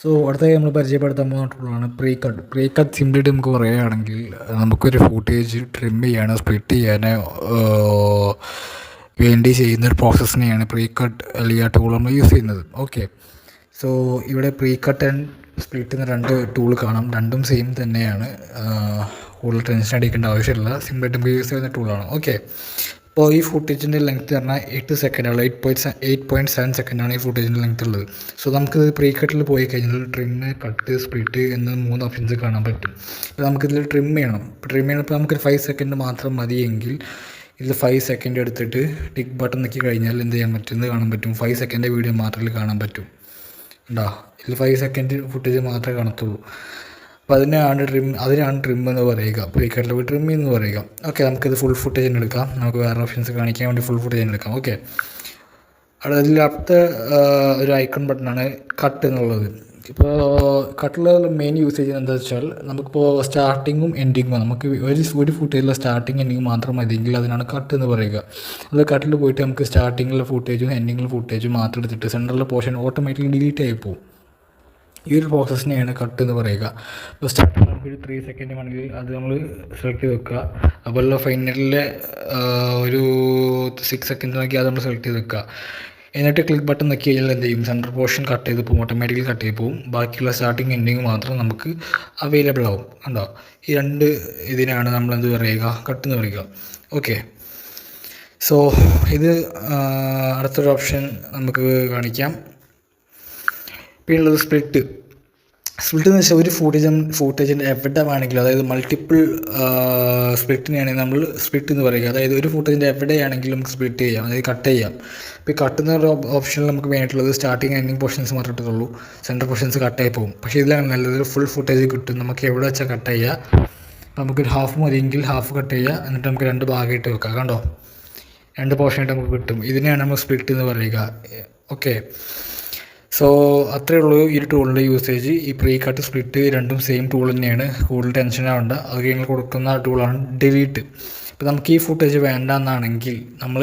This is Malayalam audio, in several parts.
സോ അടുത്തായി നമ്മൾ പരിചയപ്പെടുത്താൻ പോകുന്നതാണ് പ്രീ കട്ട്. പ്രീ കട്ട് സിമ്പിളായിട്ട് നമുക്ക് പറയുകയാണെങ്കിൽ നമുക്കൊരു ഫൂട്ടേജ് ട്രിം ചെയ്യാനോ സ്പ്ലിറ്റ് ചെയ്യാനോ വേണ്ടി ചെയ്യുന്നൊരു പ്രോസസ്സിനെയാണ് പ്രീ കട്ട് അല്ലെങ്കിൽ ആ ടൂൾ നമ്മൾ യൂസ് ചെയ്യുന്നത്. ഓക്കെ, സോ ഇവിടെ പ്രീ കട്ട് ആൻഡ് സ്പ്ലിറ്റ് എന്ന രണ്ട് ടൂൾ കാണാം. രണ്ടും സെയിം തന്നെയാണ്. കൂടുതൽ ടെൻഷൻ അടിക്കേണ്ട ആവശ്യമില്ല. സിമ്പിളായിട്ട് നമുക്ക് യൂസ് ചെയ്യുന്ന ടൂളാണ്. ഓക്കെ, ഇപ്പോൾ ഈ ഫുട്ടേജിൻ്റെ ലെങ്ത്ത് പറഞ്ഞാൽ 8 സെക്കൻഡാണ്. 8.7 സെക്കൻഡാണ് ഈ ഫുട്ടേജിൻ്റെ ലെങ്ത്ത് ഉള്ളത്. സോ നമുക്കിത് പ്രീ കട്ടിൽ പോയി കഴിഞ്ഞാൽ ട്രിമ്മ്, കട്ട്, സ്പ്ലിറ്റ് എന്ന 3 ഓപ്ഷൻസ് കാണാൻ പറ്റും. അപ്പോൾ നമുക്കിതിൽ ട്രിം ചെയ്യണം. ഇപ്പോൾ നമുക്കൊരു 5 സെക്കൻഡ് മാത്രം മതിയെങ്കിൽ ഇതിൽ 5 സെക്കൻഡ് എടുത്തിട്ട് ടിക്ക് ബട്ടൺ നിൽക്കി കഴിഞ്ഞാൽ എന്ത് ചെയ്യാൻ പറ്റും, കാണാൻ പറ്റും. 5 സെക്കൻഡ് വീഡിയോ മാത്രമേ കാണാൻ പറ്റും. ഉണ്ടോ, ഇതിൽ 5 സെക്കൻഡ് ഫുട്ടേജ് മാത്രമേ കാണത്തുള്ളൂ. അപ്പോൾ അതിനാണ് ട്രിം എന്ന് പറയുക, പ്രീ കട്ടിൽ ട്രിം എന്ന് പറയുക. ഓക്കെ, നമുക്കിത് ഫുൾ ഫുട്ടേജിന് എടുക്കാം. നമുക്ക് വേറെ ഓപ്ഷൻസ് കാണിക്കാൻ വേണ്ടി ഫുൾ ഫുട്ടേജിന് എടുക്കാം. ഓക്കെ, അതിൽ അടുത്ത ഒരു ഐക്കൺ ബട്ടണാണ് കട്ട് എന്നുള്ളത്. ഇപ്പോൾ കട്ടിൽ മെയിൻ യൂസേജ് എന്താ വെച്ചാൽ നമുക്കിപ്പോൾ സ്റ്റാർട്ടിങ്ങും എൻഡിങ്ങും നമുക്ക് ഒരു ഫുട്ടേജിലെ സ്റ്റാർട്ടിങ് എൻഡിങ് മാത്രം മതിയെങ്കിൽ അതിനാണ് കട്ട് എന്ന് പറയുക. അത് കട്ടിൽ പോയിട്ട് നമുക്ക് സ്റ്റാർട്ടിങ്ങിലെ ഫുട്ടേജും എൻഡിങ്ങിലെ ഫുട്ടേജും മാത്രം എടുത്തിട്ട് സെൻറ്ററിലെ പോർഷൻ ഓട്ടോമാറ്റിക്കലി ഡിലീറ്റ് ആയി പോകും. ഈ ഒരു പ്രോസസ്സിനെയാണ് കട്ട് എന്ന് പറയുക. ഇപ്പോൾ സ്റ്റാർട്ടിങ് നമുക്കൊരു 3 സെക്കൻഡ് വേണമെങ്കിൽ അത് നമ്മൾ സെലക്ട് ചെയ്ത് വെക്കുക. അതുപോലെ ഫൈനലിലെ ഒരു 6 സെക്കൻഡ് നോക്കി അത് നമ്മൾ സെലക്ട് ചെയ്ത് വെക്കുക. എന്നിട്ട് ക്ലിക്ക് ബട്ടൺ നോക്കി കഴിഞ്ഞാൽ എന്ത് ചെയ്യും, സെൻറ്റർ പോർഷൻ കട്ട് ചെയ്ത് പോകും, ഓട്ടോമാറ്റിക്കലി കട്ട് ചെയ്ത് പോകും. ബാക്കിയുള്ള സ്റ്റാർട്ടിങ് എൻഡിങ് മാത്രം നമുക്ക് അവൈലബിൾ ആവും. കണ്ടോ, ഈ രണ്ട് ഇതിനാണ് നമ്മൾ എന്ത് പറയുക, കട്ട് എന്ന് പറയുക. ഓക്കെ, സോ ഇത് അടുത്തൊരു ഓപ്ഷൻ നമുക്ക് കാണിക്കാം. പിന്നെയുള്ളത് സ്പ്ലിറ്റ് എന്ന് വെച്ചാൽ ഒരു ഫൂട്ടേജിൻ്റെ എവിടെ വേണമെങ്കിലും, അതായത് മൾട്ടിപ്പിൾ സ്പ്ലിറ്റിനെയാണെങ്കിൽ നമ്മൾ സ്പ്ലിറ്റ് എന്ന് പറയുക. അതായത് ഒരു ഫൂട്ടേജിൻ്റെ എവിടെയാണെങ്കിലും നമുക്ക് സ്പ്ലിറ്റ് ചെയ്യാം, അതായത് കട്ട് ചെയ്യാം. ഇപ്പോൾ ഈ കട്ട് എന്നൊരു ഓപ്ഷനിൽ നമുക്ക് വേണ്ടിയിട്ടുള്ളത് സ്റ്റാർട്ടിങ് എൻഡിങ് പോർഷൻസ് മാത്രമേ കിട്ടുള്ളൂ, സെൻറ്റർ പോർഷൻസ് കട്ടായി പോകും. പക്ഷേ ഇതിലാണ് നല്ലത്, ഫുൾ ഫുട്ടേജ് കിട്ടും. നമുക്ക് എവിടെ വെച്ചാൽ കട്ട് ചെയ്യുക. നമുക്കൊരു ഹാഫ് മതിയെങ്കിൽ ഹാഫ് കട്ട് ചെയ്യുക, എന്നിട്ട് നമുക്ക് 2 ഭാഗമായിട്ട് വെക്കാം. കണ്ടോ, 2 പോർഷനായിട്ട് നമുക്ക് കിട്ടും. ഇതിനെയാണ് നമ്മൾ സ്പ്ലിറ്റ് എന്ന് പറയുക. ഓക്കെ, സോ അത്രയേ ഉള്ളൂ ഈ ഒരു ടൂളിൻ്റെ യൂസേജ്. ഈ പ്രീ കട്ട്, സ്പ്ലിറ്റ് രണ്ടും സെയിം ടൂൾ തന്നെയാണ്. കൂടുതൽ ടെൻഷൻ ആവേണ്ട. അത് കഴിഞ്ഞ് കൊടുക്കുന്ന ടൂളാണ് ഡിലീറ്റ്. ഇപ്പോൾ നമുക്ക് ഈ ഫുട്ടേജ് വേണ്ട എന്നാണെങ്കിൽ നമ്മൾ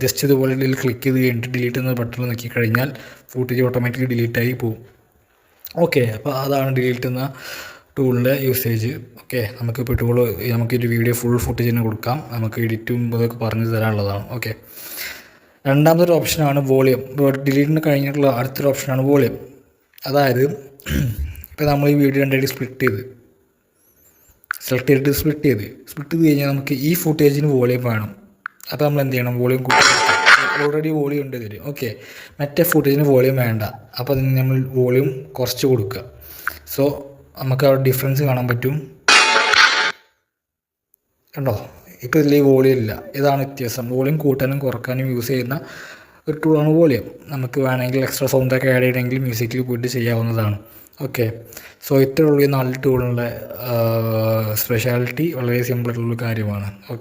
ജസ്റ്റ് ഇതുപോലെ ഇതിൽ ക്ലിക്ക് ചെയ്ത് കഴിഞ്ഞിട്ട് ഡിലീറ്റ് എന്ന ബട്ടൺ നോക്കി കഴിഞ്ഞാൽ ഫുട്ടേജ് ഓട്ടോമാറ്റിക്കലി ഡിലീറ്റായി പോകും. ഓക്കെ, അപ്പോൾ അതാണ് ഡിലീറ്റ് എന്ന ടൂളിൻ്റെ യൂസേജ്. ഓക്കെ, നമുക്കിപ്പോൾ നമുക്കൊരു വീഡിയോ ഫുൾ ഫുട്ടേജിന് കൊടുക്കാം. നമുക്ക് എഡിറ്റും ഇതൊക്കെ പറഞ്ഞു തരാനുള്ളതാണ്. ഓക്കെ, രണ്ടാമതൊരു ഓപ്ഷനാണ് വോളിയം. ഡിലീറ്റിന് കഴിഞ്ഞിട്ടുള്ള അടുത്തൊരു ഓപ്ഷനാണ് വോളിയം. അതായത് ഇപ്പോൾ നമ്മൾ ഈ വീഡിയോ രണ്ടായിട്ട് സെലക്ട് ചെയ്തിട്ട് സ്പ്ലിറ്റ് ചെയ്ത് കഴിഞ്ഞാൽ നമുക്ക് ഈ ഫുട്ടേജിന് വോളിയം വേണം. അപ്പോൾ നമ്മൾ എന്ത് ചെയ്യണം, വോളിയം ഓൾറെഡി വോളിയം ഉണ്ട് ഇതിൽ. ഓക്കെ, മറ്റേ ഫുട്ടേജിന് വോളിയം വേണ്ട. അപ്പോൾ അതിന് നമ്മൾ വോളിയം കുറച്ച് കൊടുക്കുക. സോ നമുക്ക് അവിടെ ഡിഫറൻസ് കാണാൻ പറ്റും. കണ്ടോ, ഇപ്പോൾ ഇതിൽ വോളിയം ഇല്ല. ഇതാണ് വ്യത്യാസം. വോളിയം കൂട്ടാനും കുറക്കാനും യൂസ് ചെയ്യുന്ന ഒരു ടൂളാണ് വോളിയം. നമുക്ക് വേണമെങ്കിൽ എക്സ്ട്രാ സൗണ്ടൊക്കെ ആഡ് ചെയ്യണമെങ്കിൽ മ്യൂസിക്കിൽ പോയിട്ട് ചെയ്യാവുന്നതാണ്. ഓക്കെ, സോ ഇത്രയുള്ള ഈ 4 ടൂളിൻ്റെ സ്പെഷ്യാലിറ്റി വളരെ സിമ്പിളായിട്ടുള്ളൊരു കാര്യമാണ്. ഓക്കെ.